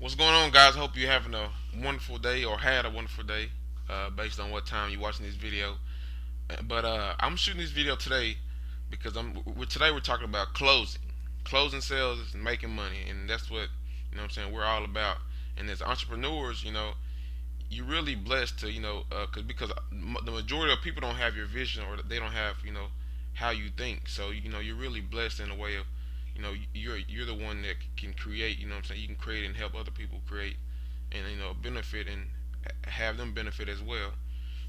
What's going on, guys? I hope you're having a wonderful day or had a wonderful day based on what time you're watching this video. But I'm shooting this video today because today we're talking about closing sales and making money, and that's what I'm saying we're all about. And as entrepreneurs, you're really blessed to because the majority of people don't have your vision or they don't have how you think. So you're really blessed in a way of you're the one that can create. You know what I'm saying, you can create and help other people create and benefit and have them benefit as well.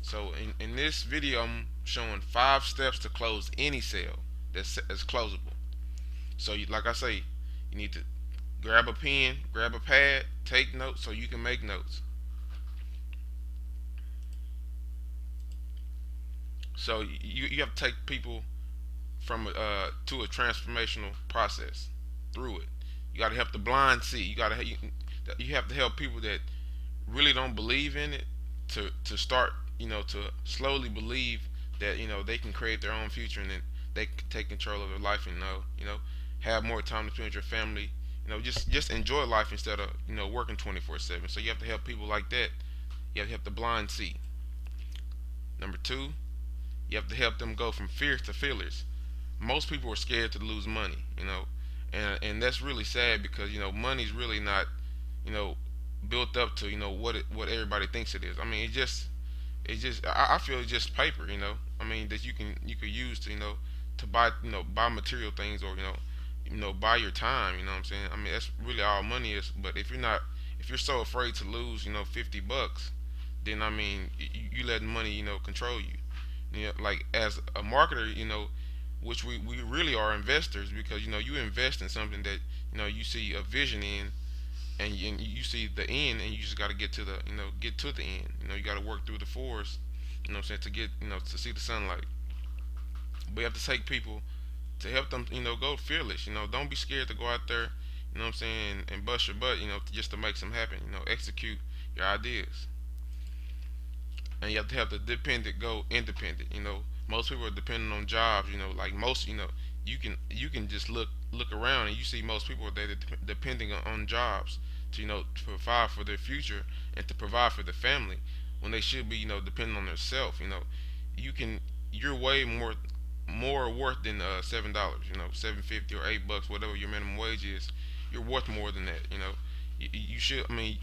So in this video, I'm showing 5 steps to close any sale that's closable. So like I say, you need to grab a pen, grab a pad, take notes so you can make notes. So you have to take people from to a transformational process through it. You got to help the blind see. You have to help people that really don't believe in it to start to slowly believe that they can create their own future and then they can take control of their life and have more time to spend with your family. Just enjoy life instead of working 24/7. So you have to help people like that. You have to help the blind see. Number two, you have to help them go from fears to feelers. Most people are scared to lose money, and that's really sad because money's really not you know built up to what everybody thinks it is. I mean, I feel it's just paper, I mean, that you could use to to buy buy material things or buy your time. You know what I'm saying? I mean, that's really all money is. But if you're so afraid to lose $50, then I mean you let money control you. Like as a marketer, which we really are investors because you invest in something that you see a vision in and you see the end and you just got to get to the get to the end. You got to work through the forest, what I'm saying, to get to see the sunlight. But you have to take people to help them go fearless. Don't be scared to go out there, what I'm saying, and bust your butt, just to make something happen. Execute your ideas. And you have to have the dependent go independent. Most people are dependent on jobs. Like most, you can just look around and you see most people they're depending on jobs to provide for their future and to provide for their family when they should be depending on themselves. You can you're way more worth than $7. $7.50 or $8, whatever your minimum wage is. You're worth more than that. You should. I mean,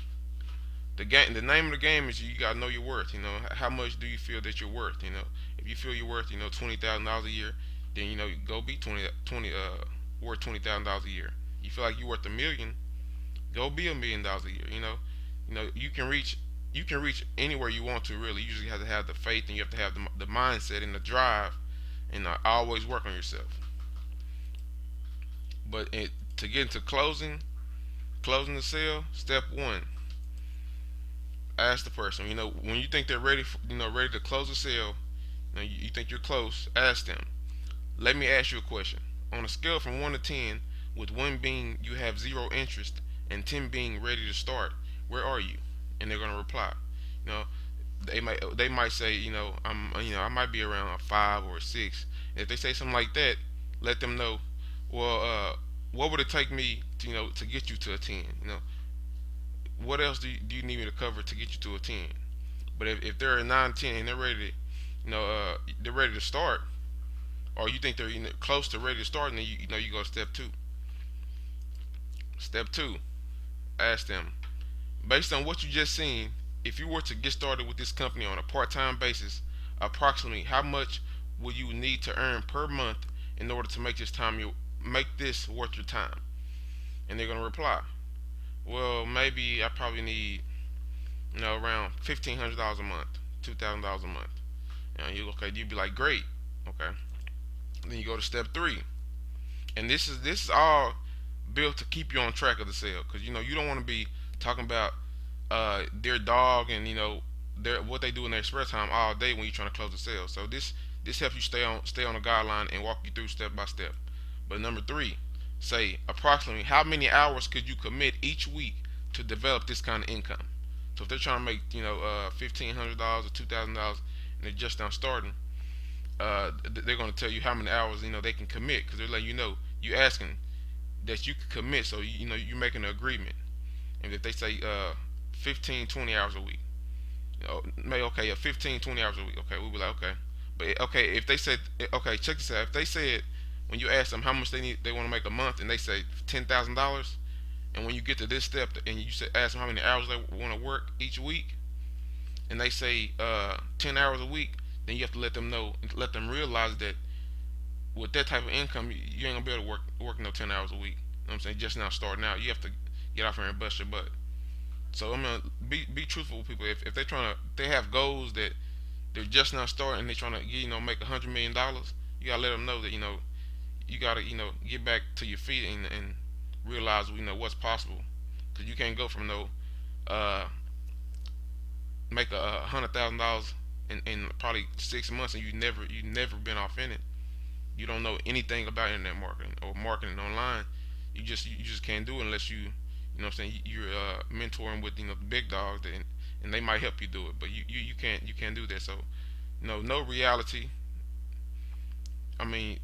the name of the game is you gotta know your worth. How much do you feel that you're worth? If you feel you're worth $20,000 a year, then go be 20 worth $20,000 a year. You feel like you're worth 1 million, go be $1 million a year. You can reach anywhere you want to. Really, you just have to have the faith and you have to have the mindset and the drive and always work on yourself. But to get into closing the sale, step one, ask the person. When you think they're ready to close the sale, you think you're close, ask them. Let me ask you a question. On a scale from 1 to 10, with 1 being you have zero interest and 10 being ready to start, where are you? And they're gonna reply. You know, they might say, I might be around a 5 or a 6. And if they say something like that, let them know. Well, what would it take me to get you to a 10? What else do you need me to cover to get you to a 10? But if they're a 9, 10 and they're ready to, they're ready to start, or you think they're close to ready to start, and then you go to step two. Step two, ask them, based on what you just seen, if you were to get started with this company on a part-time basis, approximately how much will you need to earn per month in order to make this worth your time? And they're gonna reply, well, maybe I probably need around $1,500 a month, $2,000 a month. You'd be like, great, okay. Then you go to step three, and this is all built to keep you on track of the sale, because you don't want to be talking about their dog and their what they do in their express time all day when you're trying to close the sale. So this helps you stay on a guideline and walk you through step by step. But number three, say approximately how many hours could you commit each week to develop this kind of income. So if they're trying to make $1,500 or $2,000 and they're just now starting, they're going to tell you how many hours they can commit, because they're letting you asking that you can commit. So you're making an agreement. And if they say 15, 20 hours a week, maybe okay, 15, 20 hours a week. Okay, we'll be like okay, but okay, if they said okay, check this out. If they said when you ask them how much they want to make a month, and they say $10,000, and when you get to this step, and you say ask them how many hours they want to work each week, and they say 10 hours a week, then you have to let them know, let them realize that with that type of income, you ain't gonna be able to work no 10 hours a week. You know what I'm saying? Just now starting out, you have to get out here and bust your butt. So I'm gonna be truthful with people. If they're trying to, they have goals that they're just now starting, and they're trying to make $100 million. You gotta let them know that you gotta get back to your feet and realize what's possible. Cause you can't go from uh make $100,000 in probably 6 months, and you never been off in it. You don't know anything about internet marketing or marketing online. You just can't do it unless you know what I'm saying, you're mentoring with the big dogs, and they might help you do it, but you can't do that. So no reality. I mean,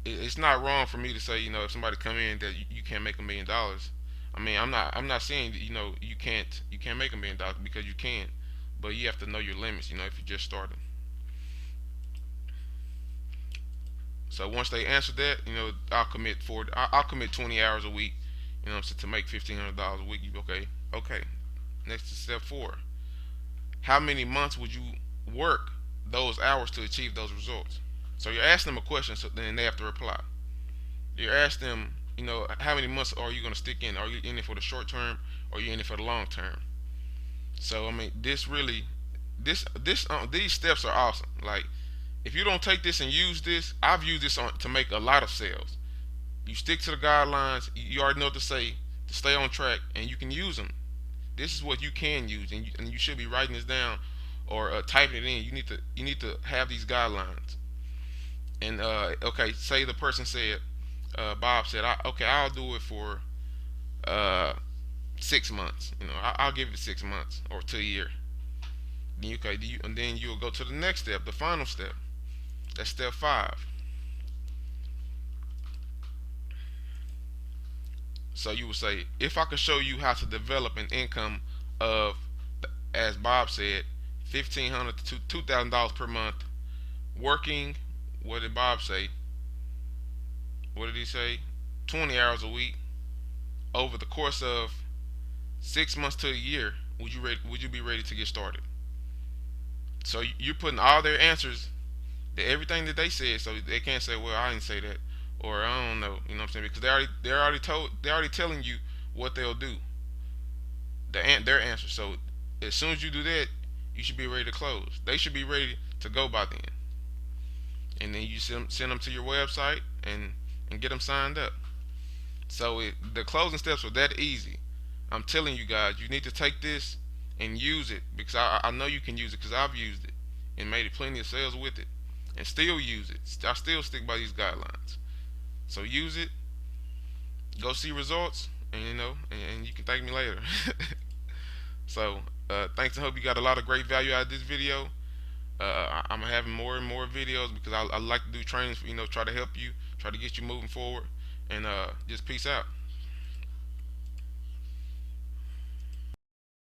it's not wrong for me to say if somebody come in that you can't make $1 million. I mean, I'm not saying that you can't make $1 million, because you can, but you have to know your limits. If you're just starting. So once they answer that, I'll commit 20 hours a week, to make $1,500 a week. Okay, okay. Next to step four. How many months would you work those hours to achieve those results? So you're asking them a question, so then they have to reply. You're asking them, how many months are you going to stick in? Are you in it for the short term, or are you in it for the long term? So I mean, these steps are awesome. Like, if you don't take this and use this, I've used this to make a lot of sales. You stick to the guidelines. You already know what to say to stay on track, and you can use them. This is what you can use, and you should be writing this down, or typing it in. You need to have these guidelines. And okay, say the person said, Bob said, okay, I'll do it for uh, 6 months. I'll give it 6 months or to a year. Okay, and then you'll go to the next step, the final step. That's step five. So you would say, if I could show you how to develop an income of, as Bob said, $1,500 to $2,000 per month, working, what did Bob say? What did he say? 20 hours a week over the course of 6 months to a year. Would you be ready to get started? So you're putting all their answers, everything that they said, so they can't say, well, I didn't say that, or I don't know. You know what I'm saying? Because they're already telling you what they'll do. Their answer. So as soon as you do that, you should be ready to close. They should be ready to go by then. And then you send them to your website and get them signed up. So the closing steps are that easy. I'm telling you guys, you need to take this and use it, because I know you can use it, because I've used it and made it plenty of sales with it, and still use it. I still stick by these guidelines. So use it, go see results, and and you can thank me later. So thanks. I hope you got a lot of great value out of this video. I'm having more and more videos, because I like to do trainings, try to help you, try to get you moving forward, and just peace out.